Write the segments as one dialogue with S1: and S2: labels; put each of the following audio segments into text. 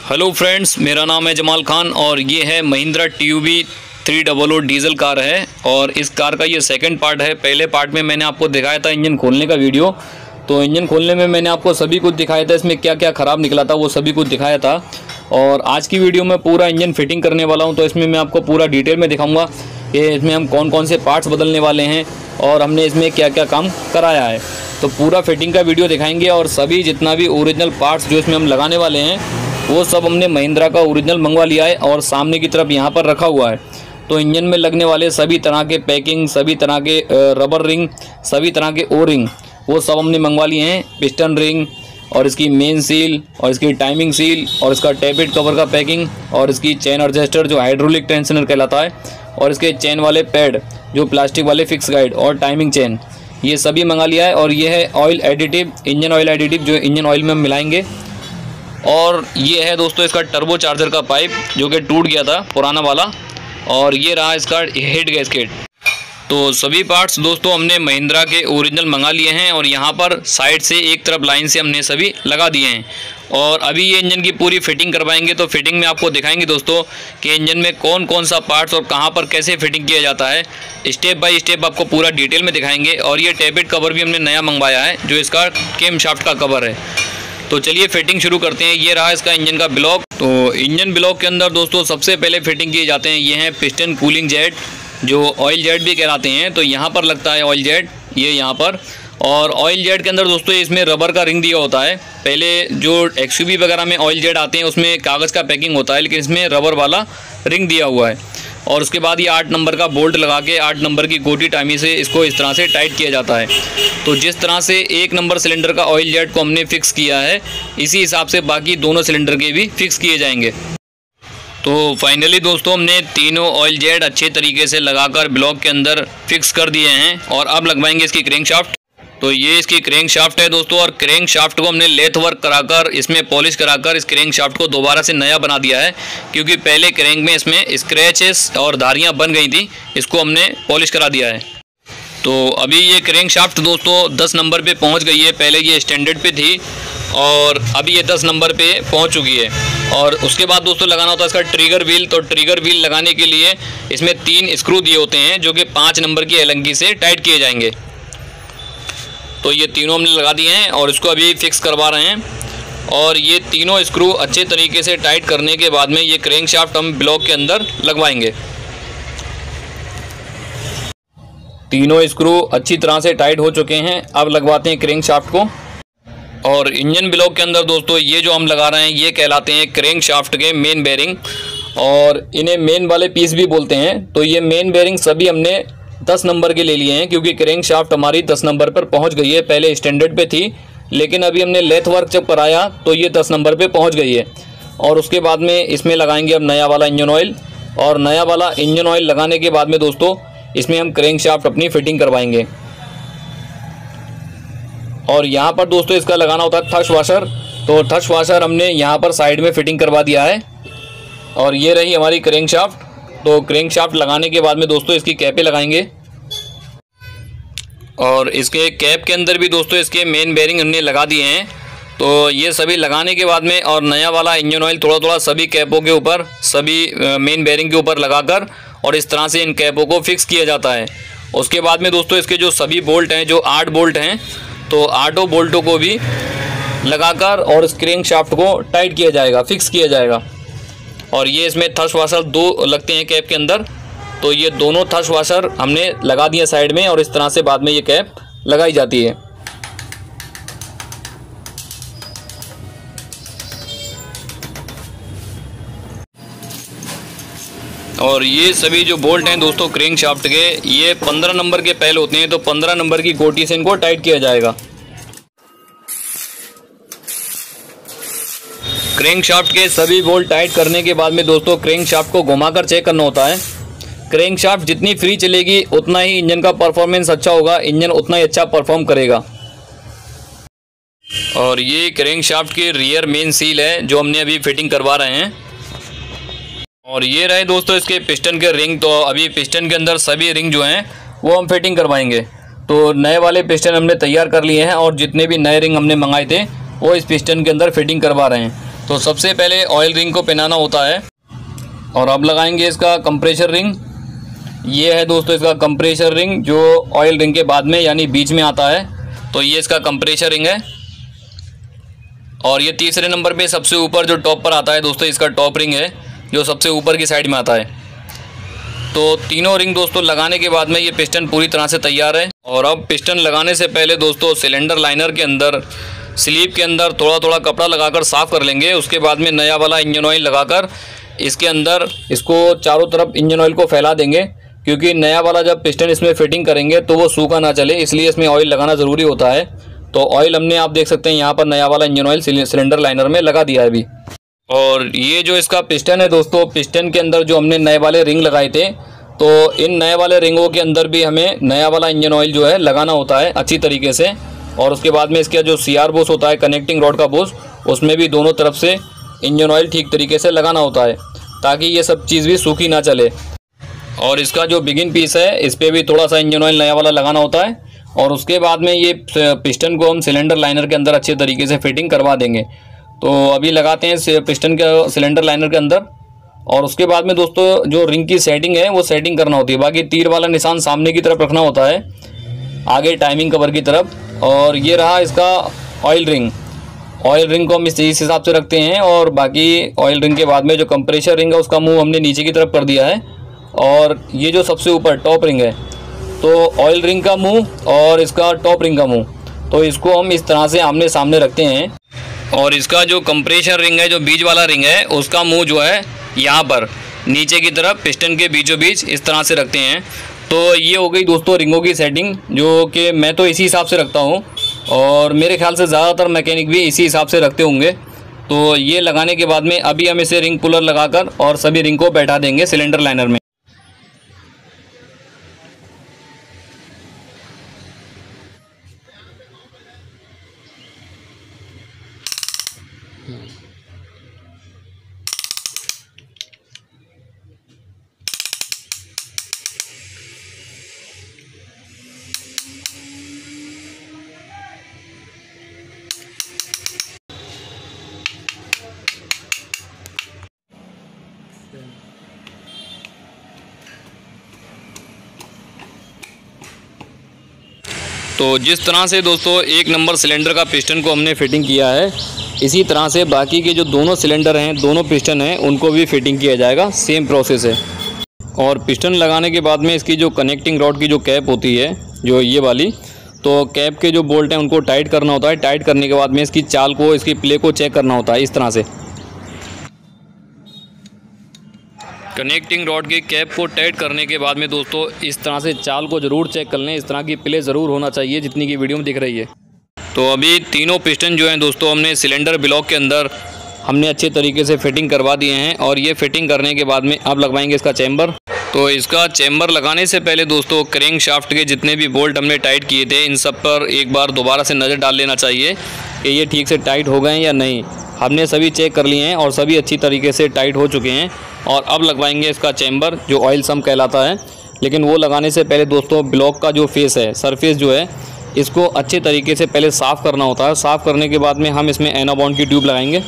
S1: Hello friends, मेरा नाम है जमाल खान और ये है महिंद्रा TUV 300 डीजल कार है। और इस कार का ये सेकंड पार्ट है। पहले पार्ट में मैंने आपको दिखाया था इंजन खोलने का वीडियो। तो इंजन खोलने में मैंने आपको सभी कुछ दिखाया था, इसमें क्या क्या ख़राब निकला था वो सभी कुछ दिखाया था। और आज की वीडियो में पूरा इंजन फिटिंग करने वाला हूँ, तो इसमें मैं आपको पूरा डिटेल में दिखाऊँगा कि इसमें हम कौन कौन से पार्ट्स बदलने वाले हैं और हमने इसमें क्या क्या काम कराया है। तो पूरा फिटिंग का वीडियो दिखाएंगे और सभी जितना भी ओरिजिनल पार्ट्स जो इसमें हम लगाने वाले हैं वो सब हमने महिंद्रा का ओरिजिनल मंगवा लिया है और सामने की तरफ यहाँ पर रखा हुआ है। तो इंजन में लगने वाले सभी तरह के पैकिंग, सभी तरह के रबर रिंग, सभी तरह के ओ रिंग वो सब हमने मंगवा लिए हैं। पिस्टन रिंग और इसकी मेन सील और इसकी टाइमिंग सील और इसका टैपेट कवर का पैकिंग और इसकी चेन एडजस्टर जो हाइड्रोलिक टेंशनर कहलाता है और इसके चेन वाले पैड जो प्लास्टिक वाले फिक्स गाइड और टाइमिंग चेन, ये सभी मंगा लिया है। और ये है oil additive, engine oil additive जो इंजन ऑयल में हम मिलाएंगे। और ये है दोस्तों इसका टर्बो चार्जर का पाइप जो कि टूट गया था पुराना वाला। और ये रहा इसका हेड गैस्केट। तो सभी पार्ट्स दोस्तों हमने महिंद्रा के ओरिजिनल मंगा लिए हैं और यहाँ पर साइड से एक तरफ लाइन से हमने सभी लगा दिए हैं। और अभी ये इंजन की पूरी फिटिंग करवाएंगे। तो फिटिंग में आपको दिखाएंगे दोस्तों कि इंजन में कौन कौन सा पार्ट्स और कहाँ पर कैसे फिटिंग किया जाता है, स्टेप बाय स्टेप आपको पूरा डिटेल में दिखाएंगे। और ये टैपेट कवर भी हमने नया मंगवाया है जो इसका केम शाफ्ट का कवर है। तो चलिए फिटिंग शुरू करते हैं। ये रहा इसका इंजन का ब्लॉक। तो इंजन ब्लॉक के अंदर दोस्तों सबसे पहले फिटिंग किए जाते हैं ये हैं पिस्टन कूलिंग जेट जो ऑयल जेट भी कहलाते हैं। तो यहाँ पर लगता है ऑयल जेट, ये यहाँ पर। और ऑयल जेट के अंदर दोस्तों इसमें रबर का रिंग दिया होता है। पहले जो XUV वगैरह में ऑयल जेट आते हैं उसमें कागज़ का पैकिंग होता है, लेकिन इसमें रबर वाला रिंग दिया हुआ है। और उसके बाद ये 8 नंबर का बोल्ट लगा के 8 नंबर की गोटी टाइमी से इसको इस तरह से टाइट किया जाता है। तो जिस तरह से 1 नंबर सिलेंडर का ऑयल जेट को हमने फिक्स किया है, इसी हिसाब से बाकी दोनों सिलेंडर के भी फिक्स किए जाएंगे। तो फाइनली दोस्तों हमने तीनों ऑयल जेट अच्छे तरीके से लगाकर ब्लॉक के अंदर फिक्स कर दिए हैं। और अब लगवाएंगे इसकी क्रैंक शाफ्ट। तो ये इसकी क्रैंक शाफ्ट है दोस्तों। और क्रैंक शाफ्ट को हमने लेथ वर्क कराकर इसमें पॉलिश कराकर इस क्रैंक शाफ्ट को दोबारा से नया बना दिया है, क्योंकि पहले क्रैंक में इसमें स्क्रैचेस और धारियां बन गई थी, इसको हमने पॉलिश करा दिया है। तो अभी ये क्रैंक शाफ्ट दोस्तों 10 नंबर पे पहुंच गई है। पहले ये स्टैंडर्ड पे थी और अभी ये 10 नंबर पे पहुंच चुकी है। और उसके बाद दोस्तों लगाना होता है इसका ट्रिगर व्हील। तो ट्रिगर व्हील लगाने के लिए इसमें 3 स्क्रू दिए होते हैं जो कि 5 नंबर की एलंगी से टाइट किए जाएंगे। तो ये तीनों हमने लगा दिए हैं और इसको अभी फिक्स करवा रहे हैं। और ये तीनों स्क्रू अच्छे तरीके से टाइट करने के बाद में ये क्रैंक शाफ्ट हम ब्लॉक के अंदर लगवाएंगे। तीनों स्क्रू अच्छी तरह से टाइट हो चुके हैं। अब लगवाते हैं क्रैंक शाफ्ट को। और इंजन ब्लॉक के अंदर दोस्तों ये जो हम लगा रहे हैं ये कहलाते हैं क्रैंक शाफ्ट के मेन बेरिंग, और इन्हें मेन वाले पीस भी बोलते हैं। तो ये मेन बेरिंग सभी हमने 10 नंबर के ले लिए हैं, क्योंकि क्रैंक शाफ्ट हमारी 10 नंबर पर पहुंच गई है। पहले स्टैंडर्ड पे थी, लेकिन अभी हमने लेथ वर्क जब कराया तो ये 10 नंबर पे पहुंच गई है। और उसके बाद में इसमें लगाएंगे अब नया वाला इंजन ऑयल। और नया वाला इंजन ऑयल लगाने के बाद में दोस्तों इसमें हम क्रैंक शाफ्ट अपनी फिटिंग करवाएंगे। और यहाँ पर दोस्तों इसका लगाना होता है थ्रस्ट वाशर। तो थ्रस्ट वाशर हमने यहाँ पर साइड में फिटिंग करवा दिया है। और ये रही हमारी क्रैंक शाफ्ट। तो क्रैंक शाफ्ट लगाने के बाद में दोस्तों इसकी कैपें लगाएंगे। और इसके कैप के अंदर भी दोस्तों इसके मेन बेरिंग हमने लगा दिए हैं। तो ये सभी लगाने के बाद में और नया वाला इंजन ऑयल थोड़ा थोड़ा सभी कैपों के ऊपर, सभी मेन बेरिंग के ऊपर लगाकर और इस तरह से इन कैपों को फिक्स किया जाता है। उसके बाद में दोस्तों इसके जो सभी बोल्ट हैं, जो 8 बोल्ट हैं, तो 8 बोल्टों को भी लगाकर और इस क्रैंक शाफ्ट को टाइट किया जाएगा, फिक्स किया जाएगा। और ये इसमें थ्रस्ट वाशर 2 लगते हैं कैप के अंदर। तो ये दोनों थ्रस्ट वाशर हमने लगा दिए साइड में और इस तरह से बाद में ये कैप लगाई जाती है। और ये सभी जो बोल्ट हैं दोस्तों क्रैंक शाफ्ट के, ये 15 नंबर के पैल होते हैं। तो 15 नंबर की गोटी से इनको टाइट किया जाएगा। क्रैंक शाफ्ट के सभी बोल्ट टाइट करने के बाद में दोस्तों क्रैंक शाफ्ट को घुमाकर चेक करना होता है। क्रैंक शाफ्ट जितनी फ्री चलेगी उतना ही इंजन का परफॉर्मेंस अच्छा होगा, इंजन उतना ही अच्छा परफॉर्म करेगा। और ये क्रैंक शाफ्ट की रियर मेन सील है जो हमने अभी फिटिंग करवा रहे हैं। और ये रहे दोस्तों इसके पिस्टन के रिंग। तो अभी पिस्टन के अंदर सभी रिंग जो हैं वो हम फिटिंग करवाएंगे। तो नए वाले पिस्टन हमने तैयार कर लिए हैं और जितने भी नए रिंग हमने मंगाए थे वो इस पिस्टन के अंदर फिटिंग करवा रहे हैं। तो सबसे पहले ऑयल रिंग को पहनाना होता है और अब लगाएंगे इसका कंप्रेशर रिंग। ये है दोस्तों इसका कंप्रेशर रिंग जो ऑयल रिंग के बाद में यानी बीच में आता है। तो ये इसका कंप्रेशर रिंग है और ये तीसरे नंबर पे सबसे ऊपर जो टॉप पर आता है दोस्तों इसका टॉप रिंग है जो सबसे ऊपर की साइड में आता है। तो तीनों रिंग दोस्तों लगाने के बाद में ये पिस्टन पूरी तरह से तैयार है। और अब पिस्टन लगाने से पहले दोस्तों सिलेंडर लाइनर के अंदर स्लीव के अंदर थोड़ा थोड़ा कपड़ा लगाकर साफ़ कर लेंगे। उसके बाद में नया वाला इंजन ऑयल लगाकर इसके अंदर इसको चारों तरफ इंजन ऑयल को फैला देंगे, क्योंकि नया वाला जब पिस्टन इसमें फिटिंग करेंगे तो वो सूखा ना चले, इसलिए इसमें ऑयल लगाना ज़रूरी होता है। तो ऑयल हमने आप देख सकते हैं यहाँ पर नया वाला इंजन ऑयल सिलेंडर लाइनर में लगा दिया है अभी। और ये जो इसका पिस्टन है दोस्तों, पिस्टन के अंदर जो हमने नए वाले रिंग लगाए थे, तो इन नए वाले रिंगों के अंदर भी हमें नया वाला इंजन ऑयल जो है लगाना होता है अच्छी तरीके से। और उसके बाद में इसका जो CR बोस होता है, कनेक्टिंग रॉड का बोस, उसमें भी दोनों तरफ से इंजन ऑयल ठीक तरीके से लगाना होता है ताकि ये सब चीज़ भी सूखी ना चले। और इसका जो बिगिन पीस है इस पर भी थोड़ा सा इंजन ऑयल नया वाला लगाना होता है। और उसके बाद में ये पिस्टन को हम सिलेंडर लाइनर के अंदर अच्छे तरीके से फिटिंग करवा देंगे। तो अभी लगाते हैं पिस्टन के सिलेंडर लाइनर के अंदर। और उसके बाद में दोस्तों जो रिंग की सेटिंग है वो सेटिंग करना होती है। बाकी तीर वाला निशान सामने की तरफ रखना होता है, आगे टाइमिंग कवर की तरफ। और ये रहा इसका ऑयल रिंग। ऑयल रिंग को हम इस हिसाब से रखते हैं। और बाकी ऑयल रिंग के बाद में जो कंप्रेशर रिंग है उसका मुंह हमने नीचे की तरफ कर दिया है। और ये जो सबसे ऊपर टॉप रिंग है, तो ऑयल रिंग का मुंह और इसका टॉप रिंग का मुंह, तो इसको हम इस तरह से आमने सामने रखते हैं। और इसका जो कंप्रेशर रिंग है, जो बीच वाला रिंग है, उसका मुंह जो है यहाँ पर नीचे की तरफ पिस्टन के बीचों बीच इस तरह से रखते हैं। तो ये हो गई दोस्तों रिंगों की सेटिंग, जो कि मैं तो इसी हिसाब से रखता हूँ और मेरे ख्याल से ज़्यादातर मैकेनिक भी इसी हिसाब से रखते होंगे। तो ये लगाने के बाद में अभी हम इसे रिंग पुलर लगाकर और सभी रिंग को बैठा देंगे सिलेंडर लाइनर में। तो जिस तरह से दोस्तों 1 नंबर सिलेंडर का पिस्टन को हमने फिटिंग किया है, इसी तरह से बाकी के जो दोनों सिलेंडर हैं, दोनों पिस्टन हैं, उनको भी फिटिंग किया जाएगा। सेम प्रोसेस है। और पिस्टन लगाने के बाद में इसकी जो कनेक्टिंग रॉड की जो कैप होती है, जो ये वाली, तो कैप के जो बोल्ट हैं उनको टाइट करना होता है। टाइट करने के बाद में इसकी चाल को, इसकी प्ले को चेक करना होता है इस तरह से। कनेक्टिंग रॉड की कैप को टाइट करने के बाद में दोस्तों इस तरह से चाल को ज़रूर चेक कर लें। इस तरह की प्ले ज़रूर होना चाहिए जितनी की वीडियो में दिख रही है। तो अभी तीनों पिस्टन जो हैं दोस्तों हमने सिलेंडर ब्लॉक के अंदर हमने अच्छे तरीके से फिटिंग करवा दिए हैं। और ये फिटिंग करने के बाद में अब लगवाएंगे इसका चैम्बर। तो इसका चैम्बर लगाने से पहले दोस्तों क्रैंक शाफ्ट के जितने भी बोल्ट हमने टाइट किए थे, इन सब पर एक बार दोबारा से नज़र डाल लेना चाहिए कि ये ठीक से टाइट हो गए हैं या नहीं। हमने सभी चेक कर लिए हैं और सभी अच्छी तरीके से टाइट हो चुके हैं। और अब लगवाएंगे इसका चैम्बर जो ऑयल सम्प कहलाता है। लेकिन वो लगाने से पहले दोस्तों ब्लॉक का जो फेस है, सरफेस जो है, इसको अच्छे तरीके से पहले साफ़ करना होता है। साफ़ करने के बाद में हम इसमें एनाबॉन्ड की ट्यूब लगाएंगे।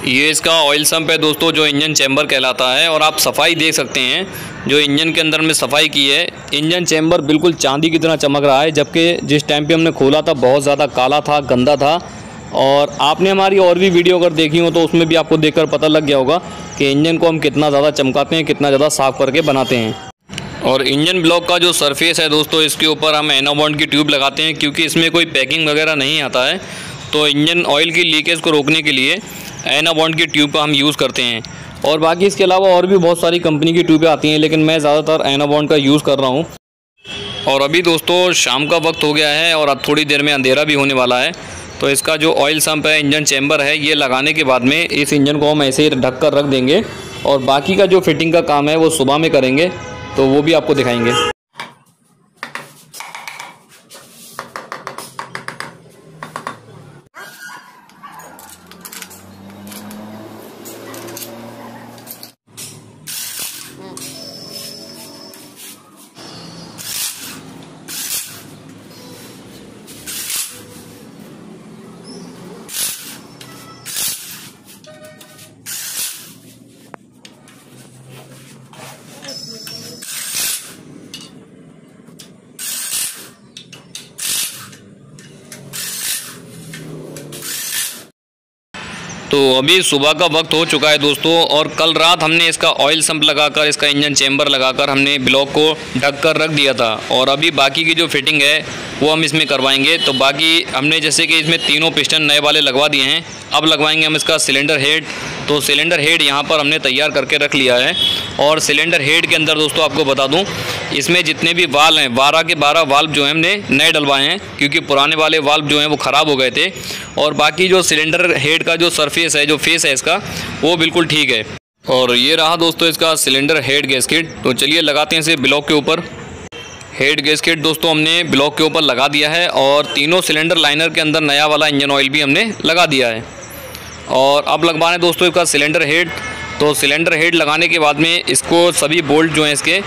S1: ये इसका ऑयल सम्प है दोस्तों जो इंजन चैम्बर कहलाता है। और आप सफाई देख सकते हैं, जो इंजन के अंदर में सफाई की है, इंजन चैम्बर बिल्कुल चांदी की तरह चमक रहा है। जबकि जिस टाइम पे हमने खोला था बहुत ज़्यादा काला था, गंदा था। और आपने हमारी और भी वीडियो अगर देखी हो तो उसमें भी आपको देखकर पता लग गया होगा कि इंजन को हम कितना ज़्यादा चमकाते हैं, कितना ज़्यादा साफ़ करके बनाते हैं। और इंजन ब्लॉक का जो सरफेस है दोस्तों, इसके ऊपर हम एनाबॉन्ड की ट्यूब लगाते हैं, क्योंकि इसमें कोई पैकिंग वगैरह नहीं आता है। तो इंजन ऑयल की लीकेज को रोकने के लिए एनाबॉन्ड की ट्यूब का हम यूज़ करते हैं। और बाकी इसके अलावा और भी बहुत सारी कंपनी की ट्यूबें आती हैं, लेकिन मैं ज़्यादातर एनाबॉन्ड का यूज़ कर रहा हूँ। और अभी दोस्तों शाम का वक्त हो गया है और अब थोड़ी देर में अंधेरा भी होने वाला है। तो इसका जो ऑयल सम्प है, इंजन चैम्बर है, ये लगाने के बाद में इस इंजन को हम ऐसे ही ढक कर रख देंगे। और बाकी का जो फिटिंग का काम है वो सुबह में करेंगे, तो वो भी आपको दिखाएंगे। तो अभी सुबह का वक्त हो चुका है दोस्तों, और कल रात हमने इसका ऑयल सम्प लगाकर, इसका इंजन चेंबर लगाकर हमने ब्लॉक को ढक कर रख दिया था। और अभी बाकी की जो फिटिंग है वो हम इसमें करवाएंगे। तो बाकी हमने जैसे कि इसमें तीनों पिस्टन नए वाले लगवा दिए हैं, अब लगवाएंगे हम इसका सिलेंडर हेड। तो सिलेंडर हेड यहाँ पर हमने तैयार करके रख लिया है। और सिलेंडर हेड के अंदर दोस्तों आपको बता दूं, इसमें जितने भी वाल्व हैं 12 के 12 वाल्व जो हैं हमने नए डलवाए हैं, क्योंकि पुराने वाले वाल्व जो हैं वो ख़राब हो गए थे। और बाकी जो सिलेंडर हेड का जो सरफेस है, जो फेस है इसका, वो बिल्कुल ठीक है। और ये रहा दोस्तों इसका सिलेंडर हेड गैस्केट। तो चलिए लगाते हैं इसे ब्लॉक के ऊपर। हेड गैस्केट दोस्तों हमने ब्लॉक के ऊपर लगा दिया है, और तीनों सिलेंडर लाइनर के अंदर नया वाला इंजन ऑयल भी हमने लगा दिया है। और अब लगवाना है दोस्तों इसका सिलेंडर हेड। तो सिलेंडर हेड लगाने के बाद में इसको सभी बोल्ट जो हैं इसके,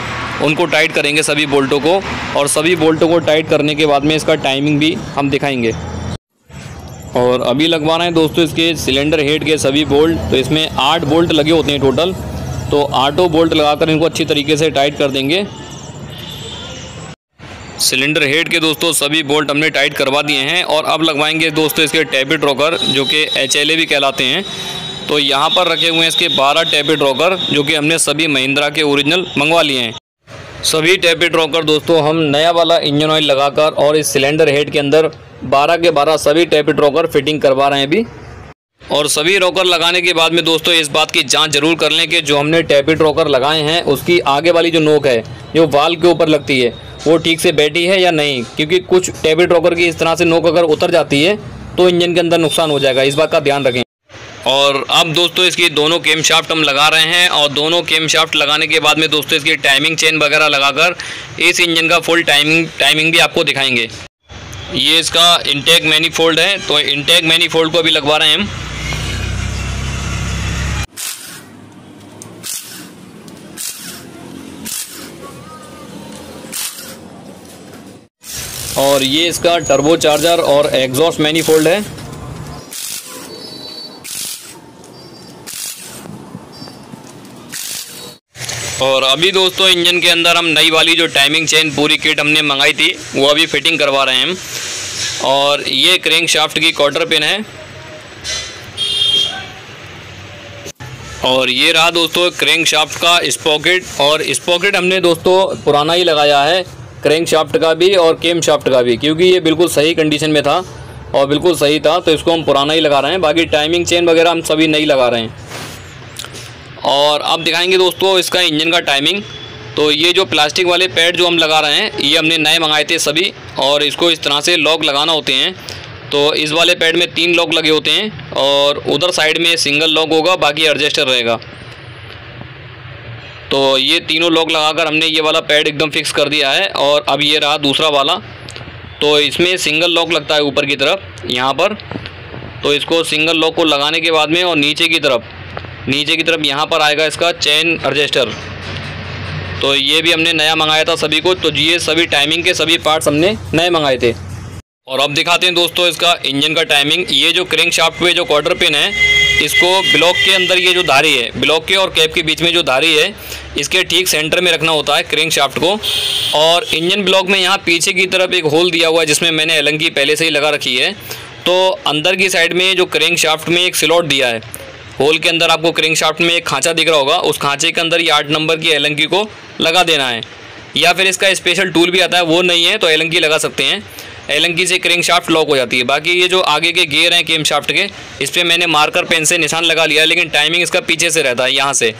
S1: उनको टाइट करेंगे सभी बोल्टों को। और सभी बोल्टों को टाइट करने के बाद में इसका टाइमिंग भी हम दिखाएंगे। और अभी लगवाना है दोस्तों इसके सिलेंडर हेड के सभी बोल्ट। तो इसमें 8 बोल्ट लगे होते हैं टोटल। तो 8 बोल्ट लगाकर इनको अच्छी तरीके से टाइट कर देंगे। सिलेंडर हेड के दोस्तों सभी बोल्ट हमने टाइट करवा दिए हैं। और अब लगवाएंगे दोस्तों इसके टैबिट रॉकर, जो कि HLA भी कहलाते हैं। तो यहाँ पर रखे हुए हैं इसके 12 टैबिट रॉकर, जो कि हमने सभी महिंद्रा के ओरिजिनल मंगवा लिए हैं। सभी टैबिट रॉकर दोस्तों हम नया वाला इंजन ऑयल लगाकर और इस सिलेंडर हेड के अंदर 12 के 12 सभी टैबिट रॉकर फिटिंग करवा रहे हैं अभी। और सभी रॉकर लगाने के बाद में दोस्तों इस बात की जांच जरूर कर लें कि जो हमने टैबिट रॉकर लगाए हैं उसकी आगे वाली जो नोक है, जो वाल्व के ऊपर लगती है, वो ठीक से बैठी है या नहीं। क्योंकि कुछ टैबिट रॉकर की इस तरह से नोक अगर उतर जाती है तो इंजन के अंदर नुकसान हो जाएगा, इस बात का ध्यान रखें। और अब दोस्तों इसकी दोनों केम शाफ्ट हम लगा रहे हैं। और दोनों केम शाफ्ट लगाने के बाद में दोस्तों इसकी टाइमिंग चेन वगैरह लगाकर इस इंजन का फुल टाइमिंग भी आपको दिखाएंगे। ये इसका इनटेक मैनीफोल्ड है। तो इनटेक मैनीफोल्ड को अभी लगवा रहे हैं हम। और ये इसका टर्बो चार्जर और एग्जॉस्ट मैनीफोल्ड है। और अभी दोस्तों इंजन के अंदर हम नई वाली जो टाइमिंग चेन पूरी किट हमने मंगाई थी वो अभी फिटिंग करवा रहे हैं हम। और ये क्रैंक शाफ्ट की क्वार्टर पिन है। और ये रहा दोस्तों क्रैंक शाफ्ट का स्पॉकेट। और स्पॉकेट हमने दोस्तों पुराना ही लगाया है, क्रैंक शाफ्ट का भी और केम शाफ्ट का भी, क्योंकि ये बिल्कुल सही कंडीशन में था और बिल्कुल सही था, तो इसको हम पुराना ही लगा रहे हैं। बाकी टाइमिंग चेन वगैरह हम सभी नई लगा रहे हैं। और अब दिखाएंगे दोस्तों इसका इंजन का टाइमिंग। तो ये जो प्लास्टिक वाले पैड जो हम लगा रहे हैं ये हमने नए मंगाए थे सभी। और इसको इस तरह से लॉक लगाना होते हैं। तो इस वाले पैड में 3 लॉक लगे होते हैं और उधर साइड में सिंगल लॉक होगा, बाकी एडजस्टर रहेगा। तो ये तीनों लॉक लगाकर हमने ये वाला पैड एकदम फिक्स कर दिया है। और अब ये रहा दूसरा वाला। तो इसमें सिंगल लॉक लगता है ऊपर की तरफ यहाँ पर। तो इसको सिंगल लॉक को लगाने के बाद में और नीचे की तरफ यहाँ पर आएगा इसका चेन एडजस्टर। तो ये भी हमने नया मंगाया था सभी को। तो ये सभी टाइमिंग के सभी पार्ट्स हमने नए मंगाए थे। और अब दिखाते हैं दोस्तों इसका इंजन का टाइमिंग। ये जो क्रैंक शाफ्ट पे जो क्वार्टर पिन है, इसको ब्लॉक के अंदर ये जो धारी है, ब्लॉक के और कैप के बीच में जो धारी है, इसके ठीक सेंटर में रखना होता है क्रैंक शाफ्ट को। और इंजन ब्लॉक में यहाँ पीछे की तरफ एक होल दिया हुआ है जिसमें मैंने एलंगी पहले से ही लगा रखी है। तो अंदर की साइड में जो क्रैंक शाफ्ट में एक स्लॉट दिया है, होल के अंदर आपको क्रैंक शाफ्ट में एक खांचा दिख रहा होगा, उस खांचे के अंदर ये 8 नंबर की एलंगी को लगा देना है। या फिर इसका स्पेशल टूल भी आता है, वो नहीं है तो एलंगी लगा सकते हैं। एलंगी से क्रैंक शाफ्ट लॉक हो जाती है। बाकी ये जो आगे के गियर हैं केम शाफ्ट के, इस पर मैंने मार्कर पेन से निशान लगा लिया है, लेकिन टाइमिंग इसका पीछे से रहता है यहाँ से।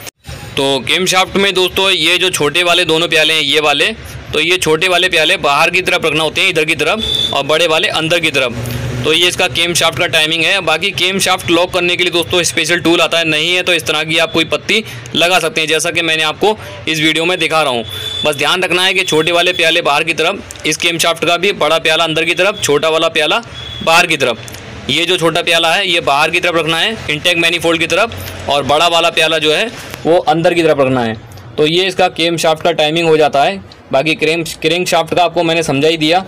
S1: तो केम शाफ्ट में दोस्तों ये जो छोटे वाले दोनों प्याले हैं ये वाले, तो ये छोटे वाले प्याले बाहर की तरफ रखना होते हैं, इधर की तरफ, और बड़े वाले अंदर की तरफ। तो ये इसका केम शाफ्ट का टाइमिंग है। बाकी केम शाफ्ट लॉक करने के लिए दोस्तों स्पेशल टूल आता है, नहीं है तो इस तरह की आप कोई पत्ती लगा सकते हैं, जैसा कि मैंने आपको इस वीडियो में दिखा रहा हूँ। बस ध्यान रखना है कि छोटे वाले प्याले बाहर की तरफ, इस केम शाफ्ट का भी बड़ा प्याला अंदर की तरफ, छोटा वाला प्याला बाहर की तरफ। ये जो छोटा प्याला है ये बाहर की तरफ रखना है इनटेक मैनीफोल्ड की तरफ, और बड़ा वाला प्याला जो है वो अंदर की तरफ रखना है। तो ये इसका केम शाफ्ट का टाइमिंग हो जाता है। बाकी क्रैंक शाफ्ट का आपको मैंने समझा ही दिया।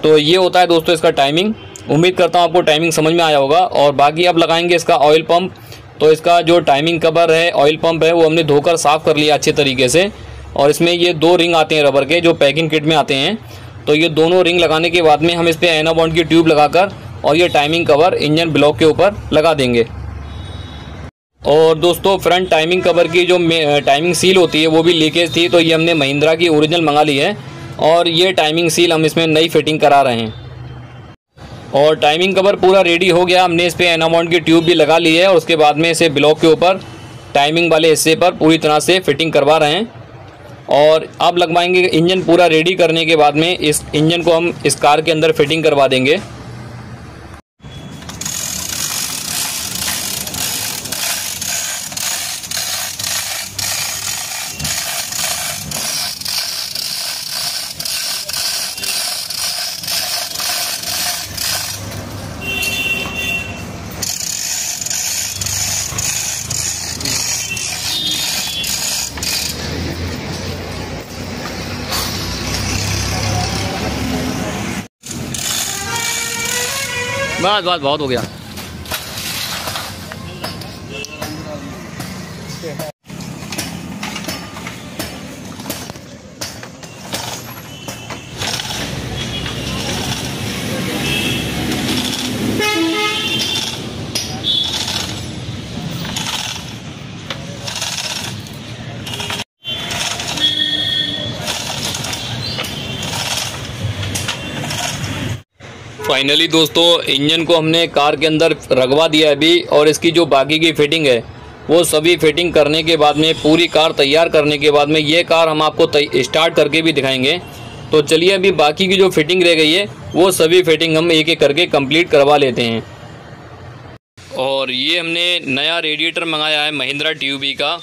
S1: तो ये होता है दोस्तों इसका टाइमिंग। उम्मीद करता हूँ आपको टाइमिंग समझ में आया होगा। और बाकी अब लगाएंगे इसका ऑयल पंप। तो इसका जो टाइमिंग कवर है, ऑयल पंप है, वो हमने धोकर साफ़ कर लिया अच्छे तरीके से। और इसमें ये 2 रिंग आते हैं रबर के, जो पैकिंग किट में आते हैं। तो ये दोनों रिंग लगाने के बाद में हम इस पर एनाबॉन्ड की ट्यूब लगाकर और ये टाइमिंग कवर इंजन ब्लॉक के ऊपर लगा देंगे। और दोस्तों फ्रंट टाइमिंग कवर की जो टाइमिंग सील होती है वो भी लीकेज थी, तो ये हमने महिंद्रा की ओरिजिनल मंगा ली है और ये टाइमिंग सील हम इसमें नई फिटिंग करा रहे हैं। और टाइमिंग कवर पूरा रेडी हो गया, हमने इस पर एनामॉन्ट की ट्यूब भी लगा ली है और उसके बाद में इसे ब्लॉक के ऊपर टाइमिंग वाले हिस्से पर पूरी तरह से फिटिंग करवा रहे हैं। और अब लगवाएंगे इंजन पूरा रेडी करने के बाद में इस इंजन को हम इस कार के अंदर फिटिंग करवा देंगे। बस बस बहुत हो गया। फाइनली दोस्तों इंजन को हमने कार के अंदर रखवा दिया है अभी, और इसकी जो बाकी की फिटिंग है वो सभी फिटिंग करने के बाद में पूरी कार तैयार करने के बाद में ये कार हम आपको स्टार्ट करके भी दिखाएंगे। तो चलिए अभी बाकी की जो फिटिंग रह गई है वो सभी फिटिंग हम एक एक करके कंप्लीट करवा लेते हैं। और ये हमने नया रेडिएटर मंगाया है महिंद्रा TUV का,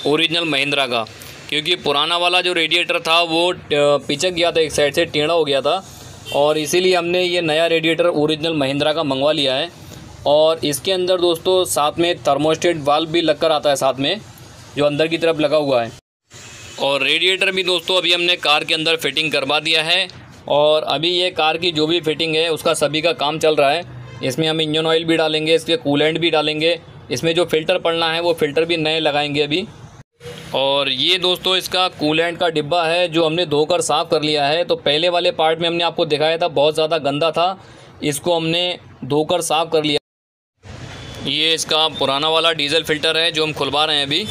S1: ओरिजिनल महिंद्रा का, क्योंकि पुराना वाला जो रेडिएटर था वो पिचक गया था, एक साइड से टेढ़ा हो गया था, और इसीलिए हमने ये नया रेडिएटर ओरिजिनल महिंद्रा का मंगवा लिया है। और इसके अंदर दोस्तों साथ में थर्मोस्टेट वाल्व भी लगकर आता है साथ में, जो अंदर की तरफ लगा हुआ है। और रेडिएटर भी दोस्तों अभी हमने कार के अंदर फिटिंग करवा दिया है, और अभी ये कार की जो भी फिटिंग है उसका सभी का काम चल रहा है। इसमें हम इंजन ऑयल भी डालेंगे, इसके कूलेंट भी डालेंगे, इसमें जो फ़िल्टर पड़ना है वो फ़िल्टर भी नए लगाएंगे अभी। और ये दोस्तों इसका कूलेंट का डिब्बा है जो हमने धोकर साफ़ कर लिया है। तो पहले वाले पार्ट में हमने आपको दिखाया था बहुत ज़्यादा गंदा था, इसको हमने धोकर साफ़ कर लिया। ये इसका पुराना वाला डीजल फ़िल्टर है जो हम खुलवा रहे हैं अभी।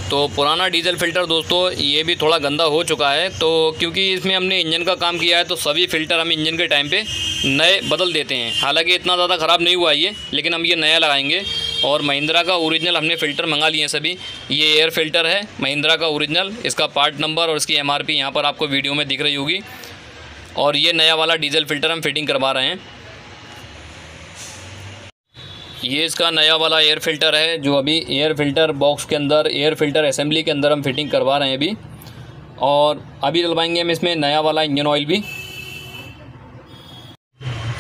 S1: तो पुराना डीजल फ़िल्टर दोस्तों ये भी थोड़ा गंदा हो चुका है, तो क्योंकि इसमें हमने इंजन का काम किया है तो सभी फ़िल्टर हम इंजन के टाइम पे नए बदल देते हैं। हालांकि इतना ज़्यादा ख़राब नहीं हुआ ये, लेकिन हम ये नया लगाएंगे। और महिंद्रा का ओरिजिनल हमने फ़िल्टर मंगा लिए हैं सभी। ये एयर फ़िल्टर है महिंद्रा का ओरिजिनल, इसका पार्ट नंबर और इसकी MRP यहाँ पर आपको वीडियो में दिख रही होगी। और ये नया वाला डीजल फ़िल्टर हम फिटिंग करवा रहे हैं। ये इसका नया वाला एयर फ़िल्टर है जो अभी एयर फ़िल्टर बॉक्स के अंदर, एयर फ़िल्टर असेंबली के अंदर हम फिटिंग करवा रहे हैं अभी। और अभी डलवाएंगे हम इसमें नया वाला इंजन ऑयल भी।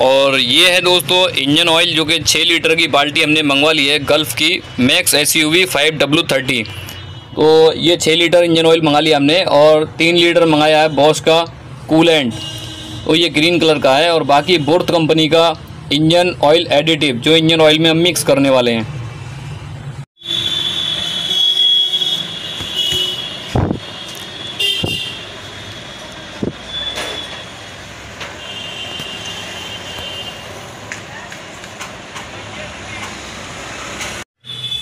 S1: और ये है दोस्तों इंजन ऑयल जो कि 6 लीटर की बाल्टी हमने मंगवा ली है गल्फ़ की मैक्स SUV 5W30। तो ये 6 लीटर इंजन ऑयल मंगा लिया हमने, और 3 लीटर मंगाया है बॉश का कूलेंट, तो ये ग्रीन कलर का है। और बाकी बोर्थ कंपनी का इंजन ऑयल एडिटिव जो इंजन ऑयल में हम मिक्स करने वाले हैं।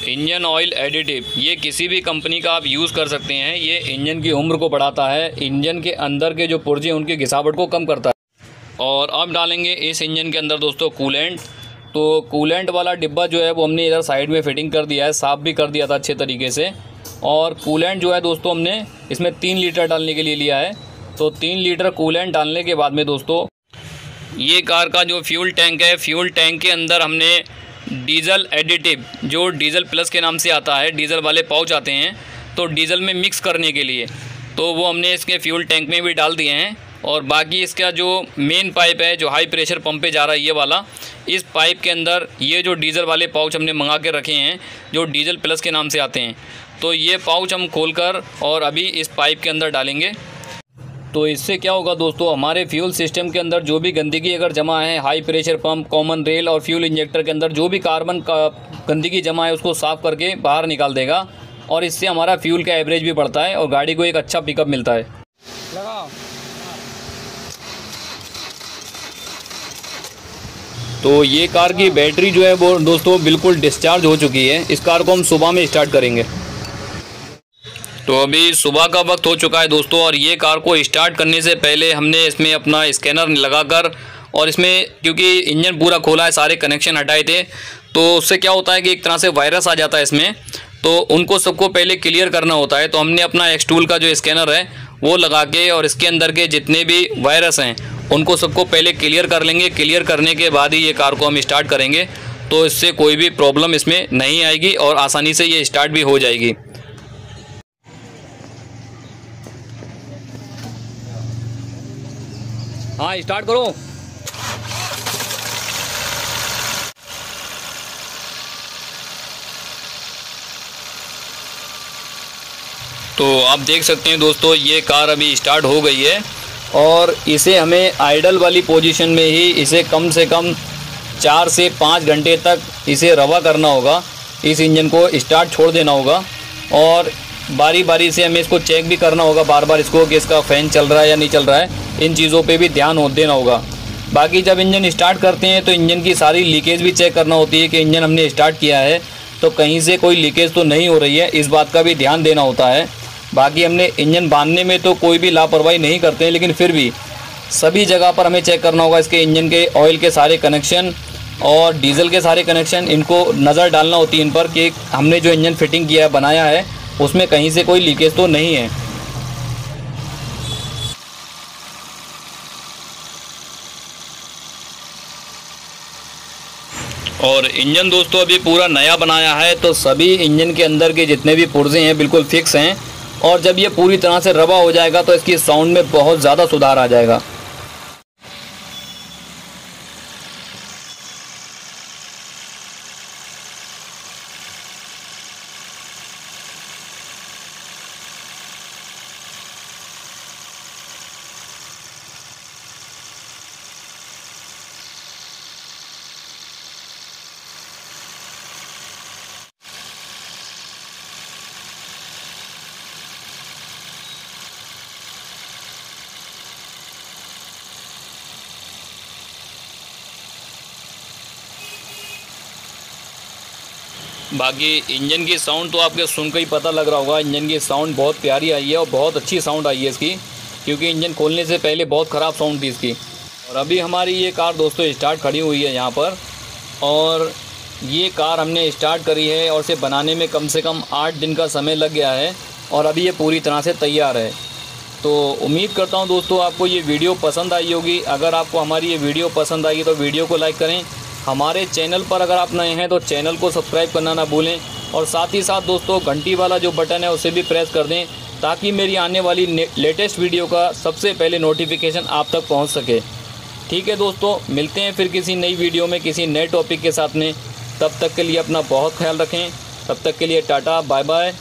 S1: इंजन ऑयल एडिटिव ये किसी भी कंपनी का आप यूज़ कर सकते हैं। ये इंजन की उम्र को बढ़ाता है, इंजन के अंदर के जो पुर्जे उनकी घिसावट को कम करता है। और अब डालेंगे इस इंजन के अंदर दोस्तों कूलेंट। तो कूलेंट वाला डिब्बा जो है वो हमने इधर साइड में फिटिंग कर दिया है, साफ़ भी कर दिया था अच्छे तरीके से। और कूलेंट जो है दोस्तों हमने इसमें 3 लीटर डालने के लिए लिया है। तो 3 लीटर कूलेंट डालने के बाद में दोस्तों ये कार का जो फ्यूल टैंक है, फ्यूल टैंक के अंदर हमने डीजल एडिटिव जो डीजल प्लस के नाम से आता है, डीजल वाले पाउच आते हैं तो डीजल में मिक्स करने के लिए, तो वो हमने इसके फ्यूल टैंक में भी डाल दिए हैं। और बाकी इसका जो मेन पाइप है जो हाई प्रेशर पंप पे जा रहा है ये वाला, इस पाइप के अंदर ये जो डीजल वाले पाउच हमने मंगा के रखे हैं जो डीजल प्लस के नाम से आते हैं, तो ये पाउच हम खोलकर और अभी इस पाइप के अंदर डालेंगे। तो इससे क्या होगा दोस्तों, हमारे फ्यूल सिस्टम के अंदर जो भी गंदगी अगर जमा है, high pressure pump, common rail और फ्यूल इंजेक्टर के अंदर जो भी कार्बन का गंदगी जमा है उसको साफ़ करके बाहर निकाल देगा। और इससे हमारा फ्यूल का एवरेज भी बढ़ता है और गाड़ी को एक अच्छा पिकअप मिलता है। लगाओ। तो ये कार की बैटरी जो है वो दोस्तों बिल्कुल डिस्चार्ज हो चुकी है। इस कार को हम सुबह में स्टार्ट करेंगे। तो अभी सुबह का वक्त हो चुका है दोस्तों, और ये कार को स्टार्ट करने से पहले हमने इसमें अपना स्कैनर लगाकर, और इसमें क्योंकि इंजन पूरा खोला है, सारे कनेक्शन हटाए थे, तो उससे क्या होता है कि एक तरह से वायरस आ जाता है इसमें, तो उनको सबको पहले क्लियर करना होता है। तो हमने अपना एक्सटूल का जो स्कैनर है वो लगा के, और इसके अंदर के जितने भी वायरस हैं उनको सबको पहले क्लियर कर लेंगे। क्लियर करने के बाद ही ये कार को हम स्टार्ट करेंगे, तो इससे कोई भी प्रॉब्लम इसमें नहीं आएगी और आसानी से ये स्टार्ट भी हो जाएगी। हाँ, स्टार्ट करो। तो आप देख सकते हैं दोस्तों, ये कार अभी स्टार्ट हो गई है, और इसे हमें आइडल वाली पोजीशन में ही इसे कम से कम 4 से 5 घंटे तक इसे रवा करना होगा। इस इंजन को स्टार्ट छोड़ देना होगा, और बारी बारी से हमें इसको चेक भी करना होगा बार बार इसको कि इसका फ़ैन चल रहा है या नहीं चल रहा है। इन चीज़ों पे भी ध्यान देना होगा। बाकी जब इंजन स्टार्ट करते हैं तो इंजन की सारी लीकेज भी चेक करना होती है कि इंजन हमने स्टार्ट किया है तो कहीं से कोई लीकेज तो नहीं हो रही है, इस बात का भी ध्यान देना होता है। बाकी हमने इंजन बांधने में तो कोई भी लापरवाही नहीं करते हैं, लेकिन फिर भी सभी जगह पर हमें चेक करना होगा। इसके इंजन के ऑयल के सारे कनेक्शन और डीजल के सारे कनेक्शन, इनको नज़र डालना होती है इन पर कि हमने जो इंजन फिटिंग किया है, बनाया है, उसमें कहीं से कोई लीकेज तो नहीं है। और इंजन दोस्तों अभी पूरा नया बनाया है, तो सभी इंजन के अंदर के जितने भी पुर्जे हैं बिल्कुल फिक्स हैं, और जब ये पूरी तरह से रवा हो जाएगा तो इसकी साउंड में बहुत ज़्यादा सुधार आ जाएगा। बाकी इंजन की साउंड तो आपके सुन के ही पता लग रहा होगा, इंजन की साउंड बहुत प्यारी आई है और बहुत अच्छी साउंड आई है इसकी, क्योंकि इंजन खोलने से पहले बहुत ख़राब साउंड थी इसकी। और अभी हमारी ये कार दोस्तों स्टार्ट खड़ी हुई है यहाँ पर, और ये कार हमने स्टार्ट करी है और इसे बनाने में कम से कम 8 दिन का समय लग गया है, और अभी ये पूरी तरह से तैयार है। तो उम्मीद करता हूँ दोस्तों आपको ये वीडियो पसंद आई होगी। अगर आपको हमारी ये वीडियो पसंद आई तो वीडियो को लाइक करें। हमारे चैनल पर अगर आप नए हैं तो चैनल को सब्सक्राइब करना ना भूलें, और साथ ही साथ दोस्तों घंटी वाला जो बटन है उसे भी प्रेस कर दें, ताकि मेरी आने वाली लेटेस्ट वीडियो का सबसे पहले नोटिफिकेशन आप तक पहुंच सके। ठीक है दोस्तों, मिलते हैं फिर किसी नई वीडियो में किसी नए टॉपिक के साथ में। तब तक के लिए अपना बहुत ख्याल रखें। तब तक के लिए टाटा, बाय बाय।